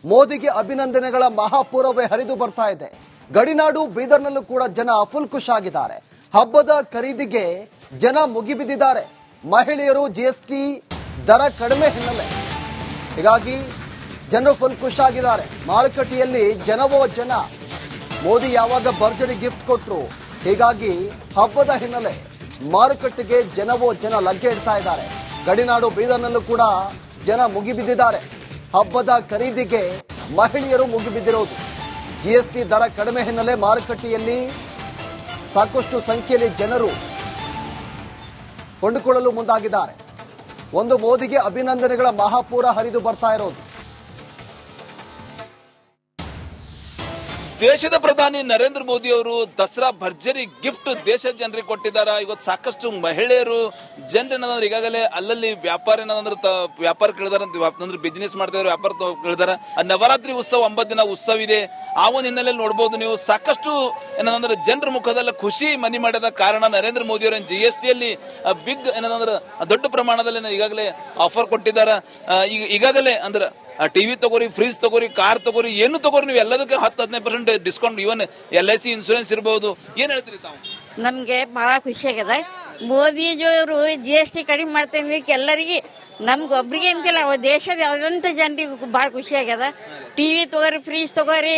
ಮೋದಿಗೆ ಅಭಿನಂದನೆಗಳ ಮಹಾಪೂರವೇ ಹರಿದು ಬರ್ತಾ ಇದೆ. ಗಡಿನಾಡು ಬೀದರ್ನಲ್ಲೂ ಕೂಡ ಜನ ಫುಲ್ ಖುಷಿಯಾಗಿದ್ದಾರೆ. ಹಬ್ಬದ ಖರೀದಿಗೆ ಜನ ಮುಗಿಬಿದ್ದಿದ್ದಾರೆ. ಮಹಿಳೆಯರು ಜಿಎಸ್ಟಿ ದರ ಕಡಿಮೆ ಹಿನ್ನೆಲೆ ಹೀಗಾಗಿ ಜನರು ಫುಲ್ ಖುಷಿಯಾಗಿದ್ದಾರೆ. ಮಾರುಕಟ್ಟೆಯಲ್ಲಿ ಜನವೋ ಜನ. ಮೋದಿ ಯಾವಾಗ ಭರ್ಜರಿ ಗಿಫ್ಟ್ ಕೊಟ್ಟರು, ಹೀಗಾಗಿ ಹಬ್ಬದ ಹಿನ್ನೆಲೆ ಮಾರುಕಟ್ಟೆಗೆ ಜನವೋ ಜನ ಲಗ್ಗೆ ಇಡ್ತಾ ಇದ್ದಾರೆ. ಗಡಿನಾಡು ಬೀದರ್ನಲ್ಲೂ ಕೂಡ ಜನ ಮುಗಿಬಿದ್ದಿದ್ದಾರೆ. ಹಬ್ಬದ ಖರೀದಿಗೆ ಮಹಿಳೆಯರು ಮುಗಿಬಿದ್ದಿರೋದು. ಜಿಎಸ್ಟಿ ದರ ಕಡಿಮೆ ಹಿನ್ನೆಲೆ ಮಾರುಕಟ್ಟೆಯಲ್ಲಿ ಸಾಕಷ್ಟು ಸಂಖ್ಯೆಯಲ್ಲಿ ಜನರು ಕೊಂಡುಕೊಳ್ಳಲು ಮುಂದಾಗಿದ್ದಾರೆ. ಒಂದು ಮೋದಿಗೆ ಅಭಿನಂದನೆಗಳ ಮಹಾಪೂರ ಹರಿದು ಬರ್ತಾ ಇರೋದು. ದೇಶದ ಪ್ರಧಾನಿ ನರೇಂದ್ರ ಮೋದಿ ಅವರು ದಸರಾ ಭರ್ಜರಿ ಗಿಫ್ಟ್ ದೇಶದ ಜನರಿಗೆ ಕೊಟ್ಟಿದ್ದಾರೆ. ಇವತ್ತು ಸಾಕಷ್ಟು ಮಹಿಳೆಯರು ಜನರೇನಂದ್ರೆ ಈಗಾಗಲೇ ಅಲ್ಲಲ್ಲಿ ವ್ಯಾಪಾರ ಕೇಳಿದಾರೆ, ಬಿಸ್ನೆಸ್ ಮಾಡ್ತಿದ್ದಾರೆ, ವ್ಯಾಪಾರ ಕೇಳಿದಾರೆ. ನವರಾತ್ರಿ ಉತ್ಸವ 9 ದಿನ ಉತ್ಸವ ಇದೆ. ಆ ಒಂದು ಹಿನ್ನೆಲೆಯಲ್ಲಿ ನೋಡಬಹುದು ನೀವು ಸಾಕಷ್ಟು ಏನಂದ್ರೆ ಜನರ ಮುಖದಲ್ಲಿ ಖುಷಿ ಮನಿ ಮಾಡಿದ ಕಾರಣ ನರೇಂದ್ರ ಮೋದಿ ಅವರ ಜಿಎಸ್ಟಿಯಲ್ಲಿ ಬಿಗ್ ಏನಂದ್ರೆ ದೊಡ್ಡ ಪ್ರಮಾಣದಲ್ಲಿ ಈಗಾಗಲೇ ಆಫರ್ ಕೊಟ್ಟಿದ್ದಾರೆ. ಈಗಾಗಲೇ ಅಂದ್ರೆ ಟಿವಿ ತಗೋರಿ, ಫ್ರಿಜ್ ತಗೋರಿ, ಕಾರ್ ತಗೋರಿ, ಏನು ತಗೋರಿ ನೀವು ಎಲ್ಲದಕ್ಕೆ 10-15% ಡಿಸ್ಕೌಂಟ್, ಇವನ್ LIC ಇನ್ಶೂರೆನ್ಸ್ ಇರಬಹುದು. ಏನ್ ಹೇಳ್ತೀರಿ ತಾವು? ನಮ್ಗೆ ಬಹಳ ಖುಷಿ ಆಗ್ಯದ. ಮೋದಿಜಿಯವರು GST ಕಡಿಮೆ ಮಾಡ್ತೇನೆ ಎಲ್ಲರಿಗೆ, ನಮ್ಗೊಬ್ರಿಗೆ ಅಂತಿಲ್ಲ, ದೇಶದ ಯಾವ್ದಂತ ಜನರಿಗೆ ಬಹಳ ಖುಷಿ ಆಗ್ಯದ. ಟಿವಿ ತಗೋರಿ, ಫ್ರಿಜ್ ತಗೋರಿ,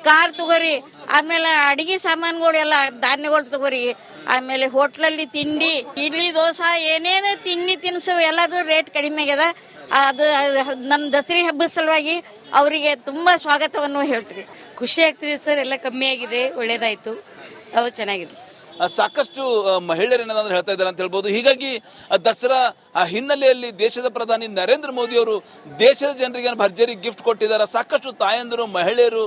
ಕಾರ್ ತಗೋರಿ, ಆಮೇಲೆ ಅಡಿಗೆ ಸಾಮಾನುಗಳು ಎಲ್ಲ ಧಾನ್ಯಗಳು ತಗೋರಿ, ಆಮೇಲೆ ಹೋಟ್ಲಲ್ಲಿ ತಿಂಡಿ, ಇಡ್ಲಿ, ದೋಸೆ, ಏನೇನು ತಿಂಡಿ ತಿನಿಸು ಎಲ್ಲದೂ ರೇಟ್ ಕಡಿಮೆ ಆಗ್ಯದ. ಅದು ನಮ್ಮ ದಸರಾ ಹಬ್ಬದ ಸಲುವಾಗಿ ಅವರಿಗೆ ತುಂಬಾ ಸ್ವಾಗತವನ್ನು ಹೇಳ್ತೀವಿ. ಖುಷಿ ಆಗ್ತಿದೆ ಸರ್, ಎಲ್ಲ ಕಮ್ಮಿ ಆಗಿದೆ, ಒಳ್ಳೇದಾಯ್ತು, ಅವು ಚೆನ್ನಾಗಿದೆ. ಸಾಕಷ್ಟು ಮಹಿಳೆಯರು ಏನಂದ್ರೆ ಹೇಳ್ತಾ ಇದ್ದಾರೆ ಅಂತ ಹೇಳ್ಬೋದು. ಹೀಗಾಗಿ ದಸರಾ ಹಿನ್ನೆಲೆಯಲ್ಲಿ ದೇಶದ ಪ್ರಧಾನಿ ನರೇಂದ್ರ ಮೋದಿ ಅವರು ದೇಶದ ಜನರಿಗೆ ಭರ್ಜರಿ ಗಿಫ್ಟ್ ಕೊಟ್ಟಿದ್ದಾರೆ. ಸಾಕಷ್ಟು ತಾಯಂದಿರು, ಮಹಿಳೆಯರು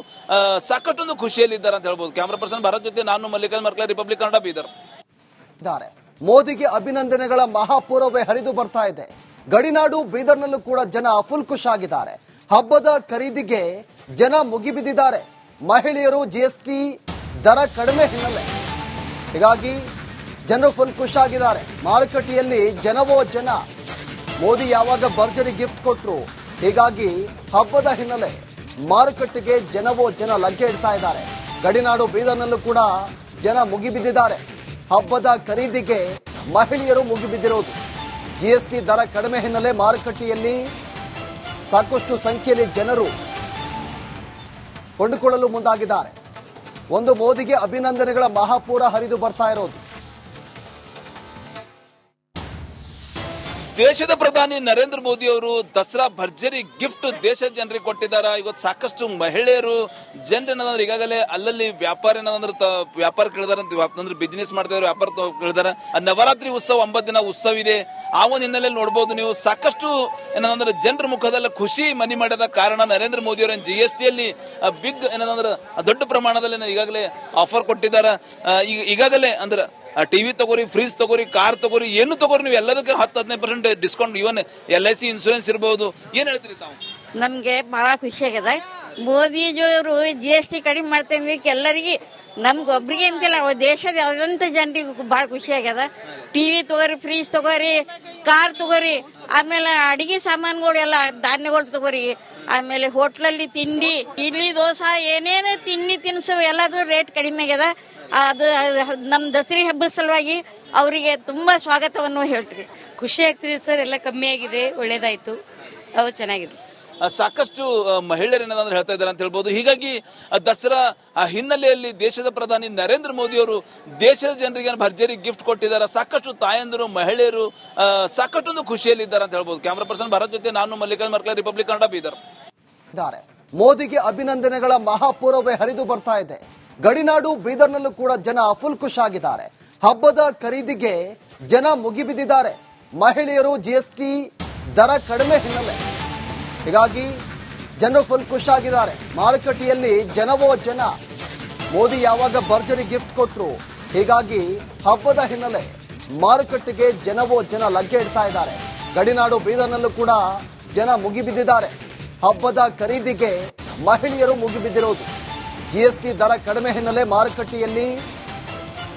ಸಾಕಷ್ಟೊಂದು ಖುಷಿಯಲ್ಲಿದ್ದಾರೆ ಅಂತ ಹೇಳ್ಬೋದು. ಕ್ಯಾಮರಾ ಪರ್ಸನ್ ಭಾರತ್ ಜೊತೆ ನಾನು ಮಲ್ಲಿಕಾರ್ಜುನ್ ಮರ್ಕಲ, ರಿಪಬ್ಲಿಕ್ ಕನ್ನಡ, ಬೀದರ್. ಮೋದಿಗೆ ಅಭಿನಂದನೆಗಳ ಮಹಾಪೂರವೇ ಹರಿದು ಬರ್ತಾ ಇದೆ. ಗಡಿನಾಡು ಬೀದರ್ನಲ್ಲೂ ಕೂಡ ಜನ ಫುಲ್ ಖುಷಿಯಾಗಿದ್ದಾರೆ. ಹಬ್ಬದ ಖರೀದಿಗೆ ಜನ ಮುಗಿಬಿದ್ದಿದ್ದಾರೆ. ಮಹಿಳೆಯರು ಜಿಎಸ್ಟಿ ದರ ಕಡಿಮೆ ಹಿನ್ನೆಲೆ ಹೀಗಾಗಿ ಜನರು ಫುಲ್ ಖುಷಿಯಾಗಿದ್ದಾರೆ. ಮಾರುಕಟ್ಟೆಯಲ್ಲಿ ಜನವೋ ಜನ. ಮೋದಿ ಯಾವಾಗ ಭರ್ಜರಿ ಗಿಫ್ಟ್ ಕೊಟ್ಟರು, ಹೀಗಾಗಿ ಹಬ್ಬದ ಹಿನ್ನೆಲೆ ಮಾರುಕಟ್ಟೆಗೆ ಜನವೋ ಜನ ಲಗ್ಗೆ ಇಡ್ತಾ ಇದ್ದಾರೆ. ಗಡಿನಾಡು ಬೀದರ್ನಲ್ಲೂ ಕೂಡ ಜನ ಮುಗಿಬಿದ್ದಿದ್ದಾರೆ. ಹಬ್ಬದ ಖರೀದಿಗೆ ಮಹಿಳೆಯರು ಮುಗಿಬಿದ್ದಿರೋದು. ಜಿಎಸ್ಟಿ ದರ ಕಡಿಮೆ ಹಿನ್ನೆಲೆ ಮಾರುಕಟ್ಟೆಯಲ್ಲಿ ಸಾಕಷ್ಟು ಸಂಖ್ಯೆಯಲ್ಲಿ ಜನರು ಕೊಂಡುಕೊಳ್ಳಲು ಮುಂದಾಗಿದ್ದಾರೆ. ಒಂದು ಮೋದಿಗೆ ಅಭಿನಂದನೆಗಳ ಮಹಾಪೂರ ಹರಿದು ಬರ್ತಾ ಇರೋದು. ದೇಶದ ಪ್ರಧಾನಿ ನರೇಂದ್ರ ಮೋದಿ ಅವರು ದಸರಾ ಭರ್ಜರಿ ಗಿಫ್ಟ್ ದೇಶದ ಜನರಿಗೆ ಕೊಟ್ಟಿದ್ದಾರೆ. ಇವತ್ತು ಸಾಕಷ್ಟು ಮಹಿಳೆಯರು ಜನರೇನಂದ್ರೆ ಈಗಾಗಲೇ ಅಲ್ಲಲ್ಲಿ ವ್ಯಾಪಾರ ಕೇಳಿದಾರೆ, ಬಿಸ್ನೆಸ್ ಮಾಡ್ತಿದ್ದಾರೆ, ವ್ಯಾಪಾರ ಕೇಳಿದಾರೆ. ನವರಾತ್ರಿ ಉತ್ಸವ 9 ದಿನ ಉತ್ಸವ ಇದೆ. ಆ ಒಂದು ಹಿನ್ನೆಲೆಯಲ್ಲಿ ನೋಡಬಹುದು ನೀವು ಸಾಕಷ್ಟು ಏನಂದ್ರೆ ಜನರ ಮುಖದಲ್ಲಿ ಖುಷಿ ಮನಿ ಮಾಡಿದ ಕಾರಣ ನರೇಂದ್ರ ಮೋದಿ ಅವರ ಜಿಎಸ್ಟಿಯಲ್ಲಿ ಬಿಗ್ ಏನಂದ್ರೆ ದೊಡ್ಡ ಪ್ರಮಾಣದಲ್ಲಿ ಈಗಾಗಲೇ ಆಫರ್ ಕೊಟ್ಟಿದ್ದಾರೆ. ಈಗಾಗಲೇ ಅಂದ್ರೆ ಟಿವಿ ತಗೋರಿ, ಫ್ರಿಜ್ ತಗೋರಿ, ಕಾರ್ ತಗೋರಿ, ಏನು ತಗೋರಿ ನೀವು ಎಲ್ಲದಕ್ಕೆ 10-15% ಡಿಸ್ಕೌಂಟ್, ಇವನ್ LIC ಇನ್ಶೂರೆನ್ಸ್ ಇರಬಹುದು. ಏನ್ ಹೇಳ್ತೀರಿ ತಾವು? ನಮ್ಗೆ ಬಹಳ ಖುಷಿ ಆಗ್ಯದ. ಮೋದಿಜಿಯವರು GST ಕಡಿಮೆ ಮಾಡ್ತೇನೆ ಎಲ್ಲರಿಗೆ, ನಮ್ಗೊಬ್ರಿಗೆ ಅಂತಿಲ್ಲ, ದೇಶದ ಯಾವ್ದಂತ ಜನರಿಗೆ ಬಹಳ ಖುಷಿ ಆಗ್ಯದ. ಟಿವಿ ತಗೋರಿ, ಫ್ರಿಜ್ ತಗೋರಿ, ಕಾರ್ ತಗೋರಿ, ಆಮೇಲೆ ಅಡಿಗೆ ಸಾಮಾನುಗಳು ಎಲ್ಲ ಧಾನ್ಯಗಳು ತಗೋರಿ, ಆಮೇಲೆ ಹೋಟ್ಲಲ್ಲಿ ತಿಂಡಿ, ಇಡ್ಲಿ, ದೋಸೆ, ಏನೇನು ತಿಂಡಿ ತಿನಿಸು ಎಲ್ಲದೂ ರೇಟ್ ಕಡಿಮೆ ಆಗ್ಯದ. ಅದು ನಮ್ಮ ದಸರಾ ಹಬ್ಬದ ಸಲುವಾಗಿ ಅವರಿಗೆ ತುಂಬಾ ಸ್ವಾಗತವನ್ನು ಹೇಳ್ತೀವಿ. ಖುಷಿ ಆಗ್ತಿದೆ ಸರ್, ಎಲ್ಲ ಕಮ್ಮಿ ಆಗಿದೆ, ಒಳ್ಳೇದಾಯ್ತು, ಅವು ಚೆನ್ನಾಗಿದೆ. ಸಾಕಷ್ಟು ಮಹಿಳೆಯರು ಏನಂದ್ರೆ ಹೇಳ್ತಾ ಇದ್ದಾರೆ ಅಂತ ಹೇಳ್ಬೋದು. ಹೀಗಾಗಿ ದಸರಾ ಹಿನ್ನೆಲೆಯಲ್ಲಿ ದೇಶದ ಪ್ರಧಾನಿ ನರೇಂದ್ರ ಮೋದಿ ಅವರು ದೇಶದ ಜನರಿಗೆ ಭರ್ಜರಿ ಗಿಫ್ಟ್ ಕೊಟ್ಟಿದ್ದಾರೆ. ಸಾಕಷ್ಟು ತಾಯಂದಿರು, ಮಹಿಳೆಯರು ಸಾಕಷ್ಟೊಂದು ಖುಷಿಯಲ್ಲಿದ್ದಾರೆ ಅಂತ ಹೇಳ್ಬೋದು. ಕ್ಯಾಮರಾ ಪರ್ಸನ್ ಭಾರತ್ ಜೊತೆ ನಾನು ಮಲ್ಲಿಕಾರ್ಜುನ್ ಮರ್ಕಲ, ರಿಪಬ್ಲಿಕ್ ಕನ್ನಡ, ಬೀದರ್. ಮೋದಿಗೆ ಅಭಿನಂದನೆಗಳ ಮಹಾಪೂರವೇ ಹರಿದು ಬರ್ತಾ ಇದೆ. ಗಡಿನಾಡು ಬೀದರ್ನಲ್ಲೂ ಕೂಡ ಜನ ಫುಲ್ ಖುಷಿಯಾಗಿದ್ದಾರೆ. ಹಬ್ಬದ ಖರೀದಿಗೆ ಜನ ಮುಗಿಬಿದ್ದಿದ್ದಾರೆ. ಮಹಿಳೆಯರು ಜಿಎಸ್ಟಿ ದರ ಕಡಿಮೆ ಹಿನ್ನೆಲೆ ಹೀಗಾಗಿ ಜನರು ಫುಲ್ ಖುಷಿಯಾಗಿದ್ದಾರೆ. ಮಾರುಕಟ್ಟೆಯಲ್ಲಿ ಜನವೋ ಜನ. ಮೋದಿ ಯಾವಾಗ ಭರ್ಜರಿ ಗಿಫ್ಟ್ ಕೊಟ್ಟರು, ಹೀಗಾಗಿ ಹಬ್ಬದ ಹಿನ್ನೆಲೆ ಮಾರುಕಟ್ಟೆಗೆ ಜನವೋ ಜನ ಲಗ್ಗೆ ಇಡ್ತಾ ಇದ್ದಾರೆ. ಗಡಿನಾಡು ಬೀದರ್ನಲ್ಲೂ ಕೂಡ ಜನ ಮುಗಿಬಿದ್ದಿದ್ದಾರೆ. ಹಬ್ಬದ ಖರೀದಿಗೆ ಮಹಿಳೆಯರು ಮುಗಿಬಿದ್ದಿರೋದು. ಜಿಎಸ್ಟಿ ದರ ಕಡಿಮೆ ಹಿನ್ನೆಲೆ ಮಾರುಕಟ್ಟೆಯಲ್ಲಿ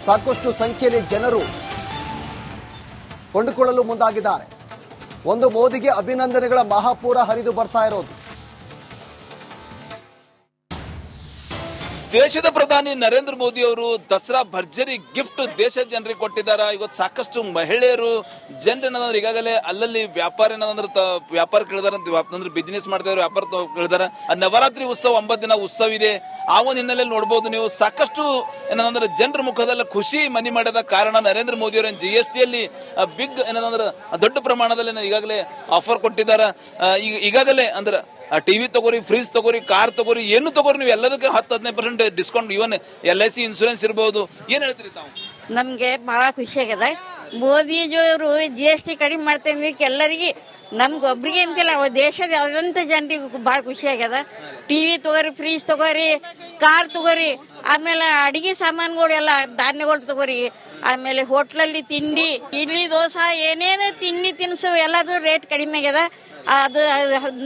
ಸಾಕಷ್ಟು ಸಂಖ್ಯೆಯಲ್ಲಿ ಜನರು ಕೊಂಡುಕೊಳ್ಳಲು ಮುಂದಾಗಿದ್ದಾರೆ. ಒಂದು ಮೋದಿಗೆ ಅಭಿನಂದನೆಗಳ ಮಹಾಪೂರ ಹರಿದು ಬರ್ತಾ ಇರೋದು. ದೇಶದ ಪ್ರಧಾನಿ ನರೇಂದ್ರ ಮೋದಿ ಅವರು ದಸರಾ ಭರ್ಜರಿ ಗಿಫ್ಟ್ ದೇಶದ ಜನರಿಗೆ ಕೊಟ್ಟಿದ್ದಾರೆ. ಇವತ್ತು ಸಾಕಷ್ಟು ಮಹಿಳೆಯರು ಜನರೇನಂದ್ರೆ ಈಗಾಗಲೇ ಅಲ್ಲಲ್ಲಿ ವ್ಯಾಪಾರ ಕೇಳಿದಾರೆ ಅಂದ್ರೆ ಬಿಸ್ನೆಸ್ ಮಾಡ್ತಿದ್ದಾರೆ, ವ್ಯಾಪಾರ ಕೇಳಿದಾರೆ. ನವರಾತ್ರಿ ಉತ್ಸವ 9 ದಿನ ಉತ್ಸವ ಇದೆ. ಆ ಒಂದು ಹಿನ್ನೆಲೆಯಲ್ಲಿ ನೋಡಬಹುದು ನೀವು ಸಾಕಷ್ಟು ಏನಂದ್ರೆ ಜನರ ಮುಖದಲ್ಲಿ ಖುಷಿ ಮನಿ ಮಾಡಿದ ಕಾರಣ ನರೇಂದ್ರ ಮೋದಿ ಅವರ GST ಯಲ್ಲಿ ಬಿಗ್ ಏನಂದ್ರೆ ದೊಡ್ಡ ಪ್ರಮಾಣದಲ್ಲಿ ಈಗಾಗಲೇ ಆಫರ್ ಕೊಟ್ಟಿದ್ದಾರೆ. ಈಗಾಗಲೇ ಅಂದ್ರೆ ಟಿವಿ ತಗೋರಿ, ಫ್ರಿಜ್ ತಗೋರಿ, ಕಾರ್ ತಗೋರಿ, ಏನು ತಗೋರಿ ನೀವು ಎಲ್ಲದಕ್ಕೆ 10-15% ಡಿಸ್ಕೌಂಟ್, ಇವನ್ LIC ಇನ್ಸೂರೆನ್ಸ್ ಇರಬಹುದು. ಏನ್ ಹೇಳ್ತೀರಿ ತಾವು? ನಮ್ಗೆ ಬಹಳ ಖುಷಿ ಆಗ್ಯದ. ಮೋದಿಜಿಯವರು GST ಕಡಿಮೆ ಮಾಡ್ತೇನೆ ಎಲ್ಲರಿಗೆ, ನಮ್ಗೊಬ್ರಿಗೆ ಅಂತಿಲ್ಲ, ದೇಶದ ಯಾವ್ದಂತ ಜನರಿಗೆ ಭಾಳ ಖುಷಿ ಆಗ್ಯದ. ಟಿವಿ ತಗೋರಿ, ಫ್ರಿಜ್ ತಗೋರಿ, ಕಾರ್ ತಗೋರಿ, ಆಮೇಲೆ ಅಡಿಗೆ ಸಾಮಾನುಗಳು ಎಲ್ಲ ಧಾನ್ಯಗಳು ತಗೋರಿ, ಆಮೇಲೆ ಹೋಟ್ಲಲ್ಲಿ ತಿಂಡಿ, ಇಡ್ಲಿ, ದೋಸೆ, ಏನೇನು ತಿಂಡಿ ತಿನಿಸು ಎಲ್ಲದೂ ರೇಟ್ ಕಡಿಮೆ ಆಗ್ಯದ. ಅದು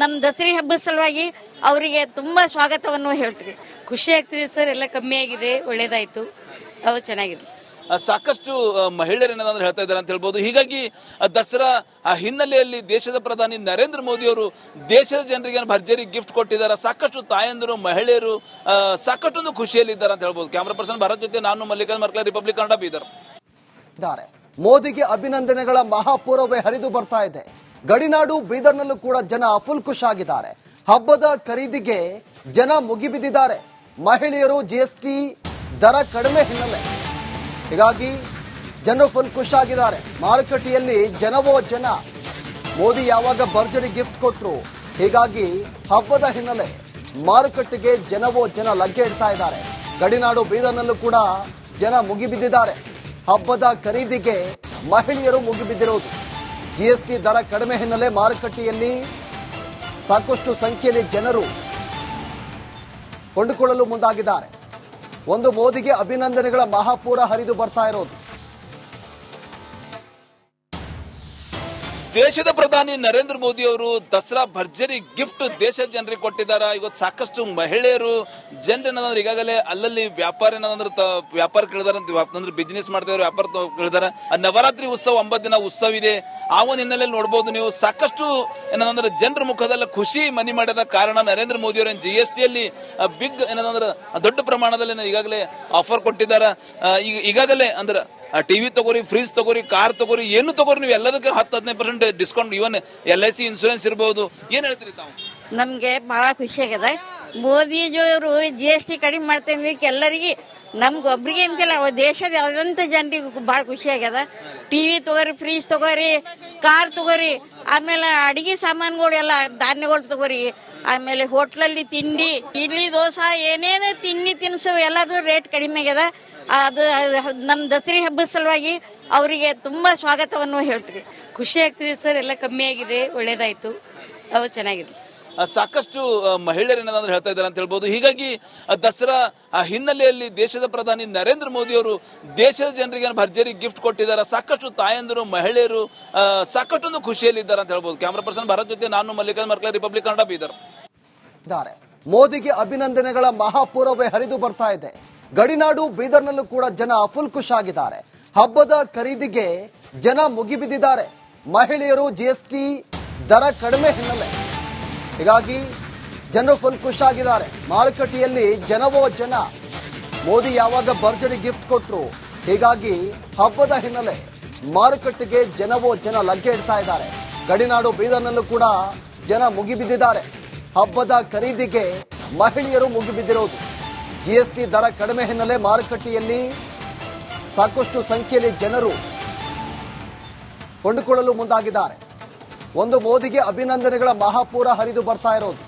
ನಮ್ಮ ದಸರಾ ಹಬ್ಬದ ಸಲುವಾಗಿ ಅವರಿಗೆ ತುಂಬಾ ಸ್ವಾಗತವನ್ನು ಹೇಳ್ತೀವಿ. ಖುಷಿ ಆಗ್ತಿದೆ ಸರ್, ಎಲ್ಲ ಕಮ್ಮಿ ಆಗಿದೆ, ಒಳ್ಳೇದಾಯ್ತು, ಅವು ಚೆನ್ನಾಗಿದೆ. ಸಾಕಷ್ಟು ಮಹಿಳೆಯರು ಏನಂದ್ರೆ ಹೇಳ್ತಾ ಇದ್ದಾರೆ ಅಂತ ಹೇಳ್ಬೋದು. ಹೀಗಾಗಿ ದಸರಾ ಹಿನ್ನೆಲೆಯಲ್ಲಿ ದೇಶದ ಪ್ರಧಾನಿ ನರೇಂದ್ರ ಮೋದಿ ಅವರು ದೇಶದ ಜನರಿಗೆ ಭರ್ಜರಿ ಗಿಫ್ಟ್ ಕೊಟ್ಟಿದ್ದಾರೆ. ಸಾಕಷ್ಟು ತಾಯಂದಿರು, ಮಹಿಳೆಯರು ಸಾಕಷ್ಟೊಂದು ಖುಷಿಯಲ್ಲಿದ್ದಾರೆ ಅಂತ ಹೇಳ್ಬೋದು. ಕ್ಯಾಮರಾ ಪರ್ಸನ್ ಭಾರತ್ ಜೊತೆ ನಾನು ಮಲ್ಲಿಕಾರ್ಜುನ್ ಮರ್ಕಲ, ರಿಪಬ್ಲಿಕ್ ಕನ್ನಡ, ಬೀದರ್. ಮೋದಿಗೆ ಅಭಿನಂದನೆಗಳ ಮಹಾಪೂರ್ವವೇ ಹರಿದು ಬರ್ತಾ ಇದೆ. ಗಡಿನಾಡು ಬೀದರ್ನಲ್ಲೂ ಕೂಡ ಜನ ಫುಲ್ ಖುಷಿಯಾಗಿದ್ದಾರೆ. ಹಬ್ಬದ ಖರೀದಿಗೆ ಜನ ಮುಗಿಬಿದ್ದಿದ್ದಾರೆ. ಮಹಿಳೆಯರು GST ದರ ಕಡಿಮೆ ಹಿನ್ನೆಲೆ ಹೀಗಾಗಿ ಜನರು ಫುಲ್ ಖುಷಿಯಾಗಿದ್ದಾರೆ. ಮಾರುಕಟ್ಟೆಯಲ್ಲಿ ಜನವೋ ಜನ. ಮೋದಿ ಯಾವಾಗ ಭರ್ಜರಿ ಗಿಫ್ಟ್ ಕೊಟ್ರು, ಹೀಗಾಗಿ ಹಬ್ಬದ ಹಿನ್ನೆಲೆ ಮಾರುಕಟ್ಟೆಗೆ ಜನವೋ ಜನ ಲಗ್ಗೆ ಇಡ್ತಾ ಇದ್ದಾರೆ. ಗಡಿನಾಡು ಬೀದರ್ನಲ್ಲೂ ಕೂಡ ಜನ ಮುಗಿಬಿದ್ದಿದ್ದಾರೆ. ಹಬ್ಬದ ಖರೀದಿಗೆ ಮಹಿಳೆಯರು ಮುಗಿಬಿದ್ದಿರುವುದು. GST ದರ ಕಡಿಮೆ ಹಿನ್ನೆಲೆ ಮಾರುಕಟ್ಟೆಯಲ್ಲಿ ಸಾಕಷ್ಟು ಸಂಖ್ಯೆಯಲ್ಲಿ ಜನರು ಕೊಂಡುಕೊಳ್ಳಲು ಮುಂದಾಗಿದ್ದಾರೆ. ಒಂದು ಮೋದಿಗೆ ಅಭಿನಂದನೆಗಳ ಮಹಾಪೂರ ಹರಿದು ಬರ್ತಾ ಇರೋದು. ದೇಶದ ಪ್ರಧಾನಿ ನರೇಂದ್ರ ಮೋದಿ ಅವರು ದಸರಾ ಭರ್ಜರಿ ಗಿಫ್ಟ್ ದೇಶದ ಜನರಿಗೆ ಕೊಟ್ಟಿದ್ದಾರೆ. ಇವತ್ತು ಸಾಕಷ್ಟು ಮಹಿಳೆಯರು ಜನರೇನಂದ್ರೆ ಈಗಾಗಲೇ ಅಲ್ಲಲ್ಲಿ ವ್ಯಾಪಾರ ಕೇಳಿದಾರೆ ಅಂದ್ರೆ ಬಿಸ್ನೆಸ್ ಮಾಡ್ತಿದ್ದಾರೆ, ವ್ಯಾಪಾರ ಕೇಳಿದಾರೆ. ನವರಾತ್ರಿ ಉತ್ಸವ 9 ದಿನ ಉತ್ಸವ ಇದೆ. ಆ ಒಂದು ಹಿನ್ನೆಲೆಯಲ್ಲಿ ನೋಡಬಹುದು ನೀವು ಸಾಕಷ್ಟು ಏನಂದ್ರೆ ಜನರ ಮುಖದಲ್ಲಿ ಖುಷಿ ಮನಿ ಮಾಡಿದ ಕಾರಣ ನರೇಂದ್ರ ಮೋದಿ ಅವರ GST ಯಲ್ಲಿ ಬಿಗ್ ಏನಂದ್ರೆ ದೊಡ್ಡ ಪ್ರಮಾಣದಲ್ಲಿ ಈಗಾಗಲೇ ಆಫರ್ ಕೊಟ್ಟಿದ್ದಾರೆ. ಈಗಾಗಲೇ ಅಂದ್ರೆ ಟಿವಿ ತಗೋರಿ, ಫ್ರಿಜ್ ತಗೋರಿ, ಕಾರ್ ತಗೋರಿ, ಏನು ತಗೋರಿ ನೀವು ಎಲ್ಲದಕ್ಕೆ 10-15% ಡಿಸ್ಕೌಂಟ್, ಇವನ್ LIC ಇನ್ಸೂರೆನ್ಸ್ ಇರಬಹುದು. ಏನ್ ಹೇಳ್ತೀರಿ ತಾವು? ನಮ್ಗೆ ಬಹಳ ಖುಷಿ ಆಗ್ಯದ. ಮೋದಿಜಿಯವರು GST ಕಡಿಮೆ ಮಾಡ್ತೇನೆ ಎಲ್ಲರಿಗೆ, ನಮ್ಗೊಬ್ರಿಗೆ ಅಂತಿಲ್ಲ, ದೇಶದ ಯಾವ್ದಂತ ಜನರಿಗೆ ಭಾಳ ಖುಷಿ ಆಗ್ಯದ. ಟಿವಿ ತಗೋರಿ, ಫ್ರಿಜ್ ತಗೋರಿ, ಕಾರ್ ತಗೋರಿ, ಆಮೇಲೆ ಅಡಿಗೆ ಸಾಮಾನುಗಳು ಎಲ್ಲ ಧಾನ್ಯಗಳು ತಗೋರಿ, ಆಮೇಲೆ ಹೋಟ್ಲಲ್ಲಿ ತಿಂಡಿ, ಇಡ್ಲಿ, ದೋಸೆ, ಏನೇನು ತಿಂಡಿ ತಿನಿಸು ಎಲ್ಲದೂ ರೇಟ್ ಕಡಿಮೆ ಆಗ್ಯದ. ಅದು ನಮ್ಮ ದಸರಾ ಹಬ್ಬದ ಸಲುವಾಗಿ ಅವರಿಗೆ ತುಂಬಾ ಸ್ವಾಗತವನ್ನು ಹೇಳ್ತೀವಿ. ಖುಷಿ ಆಗ್ತಿದೆ ಸರ್, ಎಲ್ಲ ಕಮ್ಮಿ ಆಗಿದೆ, ಒಳ್ಳೇದಾಯ್ತು, ಅವು ಚೆನ್ನಾಗಿದೆ. ಸಾಕಷ್ಟು ಮಹಿಳೆಯರು ಏನಂದ್ರೆ ಹೇಳ್ತಾ ಇದ್ದಾರೆ ಅಂತ ಹೇಳ್ಬೋದು. ಹೀಗಾಗಿ ದಸರಾ ಹಿನ್ನೆಲೆಯಲ್ಲಿ ದೇಶದ ಪ್ರಧಾನಿ ನರೇಂದ್ರ ಮೋದಿ ಅವರು ದೇಶದ ಜನರಿಗೆ ಭರ್ಜರಿ ಗಿಫ್ಟ್ ಕೊಟ್ಟಿದ್ದಾರೆ. ಸಾಕಷ್ಟು ತಾಯಂದಿರು, ಮಹಿಳೆಯರು ಸಾಕಷ್ಟೊಂದು ಖುಷಿಯಲ್ಲಿದ್ದಾರೆ ಅಂತ ಹೇಳ್ಬೋದು. ಕ್ಯಾಮರಾ ಪರ್ಸನ್ ಭಾರತ್ ಜೊತೆ ನಾನು ಮಲ್ಲಿಕಾರ್ಜುನ್ ಮರ್ಕಲ, ರಿಪಬ್ಲಿಕ್ ಕನ್ನಡ, ಬೀದರ್. ಮೋದಿಗೆ ಅಭಿನಂದನೆಗಳ ಮಹಾಪೂರ್ವವೇ ಹರಿದು ಬರ್ತಾ ಇದೆ. ಗಡಿನಾಡು ಬೀದರ್ನಲ್ಲೂ ಕೂಡ ಜನ ಫುಲ್ ಖುಷಿಯಾಗಿದ್ದಾರೆ. ಹಬ್ಬದ ಖರೀದಿಗೆ ಜನ ಮುಗಿಬಿದ್ದಿದ್ದಾರೆ. ಮಹಿಳೆಯರು GST ದರ ಕಡಿಮೆ ಹಿನ್ನೆಲೆ ಹೀಗಾಗಿ ಜನರು ಫುಲ್ ಖುಷಿಯಾಗಿದ್ದಾರೆ. ಮಾರುಕಟ್ಟೆಯಲ್ಲಿ ಜನವೋ ಜನ. ಮೋದಿ ಯಾವಾಗ ಭರ್ಜರಿ ಗಿಫ್ಟ್ ಕೊಟ್ರು, ಹೀಗಾಗಿ ಹಬ್ಬದ ಹಿನ್ನೆಲೆ ಮಾರುಕಟ್ಟೆಗೆ ಜನವೋ ಜನ ಲಗ್ಗೆ ಇಡ್ತಾ ಇದ್ದಾರೆ. ಗಡಿನಾಡು ಬೀದರ್ನಲ್ಲೂ ಕೂಡ ಜನ ಮುಗಿಬಿದ್ದಿದ್ದಾರೆ. ಹಬ್ಬದ ಖರೀದಿಗೆ ಮಹಿಳೆಯರು ಮುಗಿಬಿದ್ದಿರೋದು. GST ದರ ಕಡಿಮೆ ಹಿನ್ನೆಲೆ ಮಾರುಕಟ್ಟೆಯಲ್ಲಿ ಸಾಕಷ್ಟು ಸಂಖ್ಯೆಯಲ್ಲಿ ಜನರು ಕೊಂಡುಕೊಳ್ಳಲು ಮುಂದಾಗಿದ್ದಾರೆ. ಒಂದು ಮೋದಿಗೆ ಅಭಿನಂದನೆಗಳ ಮಹಾಪೂರ ಹರಿದು ಬರ್ತಾ ಇರೋದು.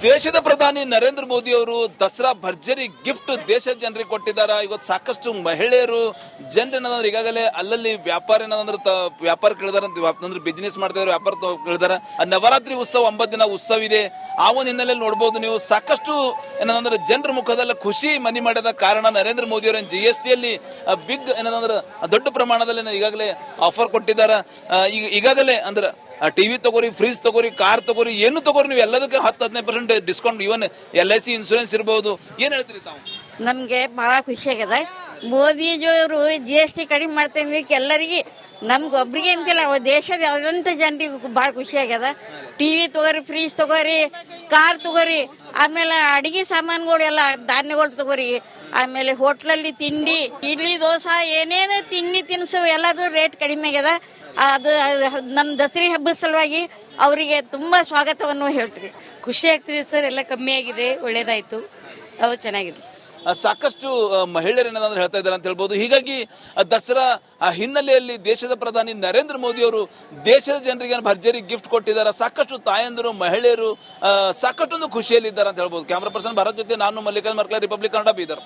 ದೇಶದ ಪ್ರಧಾನಿ ನರೇಂದ್ರ ಮೋದಿ ಅವರು ದಸರಾ ಭರ್ಜರಿ ಗಿಫ್ಟ್ ದೇಶದ ಜನರಿಗೆ ಕೊಟ್ಟಿದ್ದಾರೆ. ಇವತ್ತು ಸಾಕಷ್ಟು ಮಹಿಳೆಯರು ಜನರೇನಂದ್ರೆ ಈಗಾಗಲೇ ಅಲ್ಲಲ್ಲಿ ವ್ಯಾಪಾರ ಕೇಳಿದಾರೆ ಅಂದ್ರೆ ಬಿಸ್ನೆಸ್ ಮಾಡ್ತಿದ್ದಾರೆ, ವ್ಯಾಪಾರ ಕೇಳಿದಾರೆ. ನವರಾತ್ರಿ ಉತ್ಸವ 9 ದಿನ ಉತ್ಸವ ಇದೆ. ಆ ಒಂದು ಹಿನ್ನೆಲೆಯಲ್ಲಿ ನೋಡಬಹುದು ನೀವು ಸಾಕಷ್ಟು ಏನಂದ್ರೆ ಜನರ ಮುಖದಲ್ಲಿ ಖುಷಿ ಮನಿ ಮಾಡಿದ ಕಾರಣ ನರೇಂದ್ರ ಮೋದಿ ಅವರ GST ಯಲ್ಲಿ ಬಿಗ್ ಏನಂದ್ರೆ ದೊಡ್ಡ ಪ್ರಮಾಣದಲ್ಲಿ ಈಗಾಗಲೇ ಆಫರ್ ಕೊಟ್ಟಿದ್ದಾರೆ. ಈಗಾಗಲೇ ಅಂದ್ರೆ ಟಿವಿ ತಗೋರಿ, ಫ್ರಿಜ್ ತಗೋರಿ, ಕಾರ್ ತಗೋರಿ, ಏನು ತಗೋರಿ ನೀವು ಎಲ್ಲದಕ್ಕೆ 10-15% ಡಿಸ್ಕೌಂಟ್, ಇವನ್ LIC ಇನ್ಸೂರೆನ್ಸ್ ಇರಬಹುದು. ಏನ್ ಹೇಳ್ತೀರಿ ತಾವು? ನಮ್ಗೆ ಬಹಳ ಖುಷಿ ಆಗ್ಯದ. ಮೋದಿಜಿಯವರು GST ಕಡಿಮೆ ಮಾಡ್ತೇನೆ ಎಲ್ಲರಿಗೆ, ನಮ್ಗೊಬ್ರಿಗೆ ಅಂತಿಲ್ಲ ದೇಶದ ಯಾವ್ದಂತ ಜನರಿಗೆ ಭಾಳ ಖುಷಿ ಆಗ್ಯದ. ಟಿವಿ ತಗೋರಿ, ಫ್ರಿಜ್ ತಗೋರಿ, ಕಾರ್ ತಗೋರಿ, ಆಮೇಲೆ ಅಡಿಗೆ ಸಾಮಾನುಗಳು ಎಲ್ಲ ಧಾನ್ಯಗಳು ತಗೋರಿ, ಆಮೇಲೆ ಹೋಟ್ಲಲ್ಲಿ ತಿಂಡಿ, ಇಡ್ಲಿ ದೋಸೆ ಏನೇನು ತಿಂಡಿ ತಿನಿಸು ಎಲ್ಲದು ರೇಟ್ ಕಡಿಮೆ ಆಗ್ಯದ. ಅದು ನಮ್ಮ ದಸರಾ ಹಬ್ಬದ ಸಲುವಾಗಿ ಅವರಿಗೆ ತುಂಬಾ ಸ್ವಾಗತವನ್ನು ಹೇಳ್ತೀವಿ. ಖುಷಿ ಆಗ್ತಿದೆ ಸರ್, ಎಲ್ಲ ಕಮ್ಮಿ ಆಗಿದೆ, ಒಳ್ಳೇದಾಯ್ತು, ಅವು ಚೆನ್ನಾಗಿದೆ. ಸಾಕಷ್ಟು ಮಹಿಳೆಯರೇನಂದ್ರೆ ಹೇಳ್ತಾ ಇದ್ದಾರೆ ಅಂತ ಹೇಳ್ಬೋದು. ಹೀಗಾಗಿ ದಸರಾ ಹಿನ್ನೆಲೆಯಲ್ಲಿ ದೇಶದ ಪ್ರಧಾನಿ ನರೇಂದ್ರ ಮೋದಿ ಅವರು ದೇಶದ ಜನರಿಗೆ ಭರ್ಜರಿ ಗಿಫ್ಟ್ ಕೊಟ್ಟಿದ್ದಾರೆ. ಸಾಕಷ್ಟು ತಾಯಂದಿರು, ಮಹಿಳೆಯರು ಸಾಕಷ್ಟೊಂದು ಖುಷಿಯಲ್ಲಿದ್ದಾರೆ ಅಂತ ಹೇಳ್ಬೋದು. ಕ್ಯಾಮ್ರಾ ಪರ್ಸನ್ ಭಾರತ್ ಜೊತೆ ನಾನು ಮಲ್ಲಿಕಾರ್ಜುನ್ ಮರ್ಕಲ, ರಿಪಬ್ಲಿಕ್ ಕನ್ನಡ, ಬೀದರ್.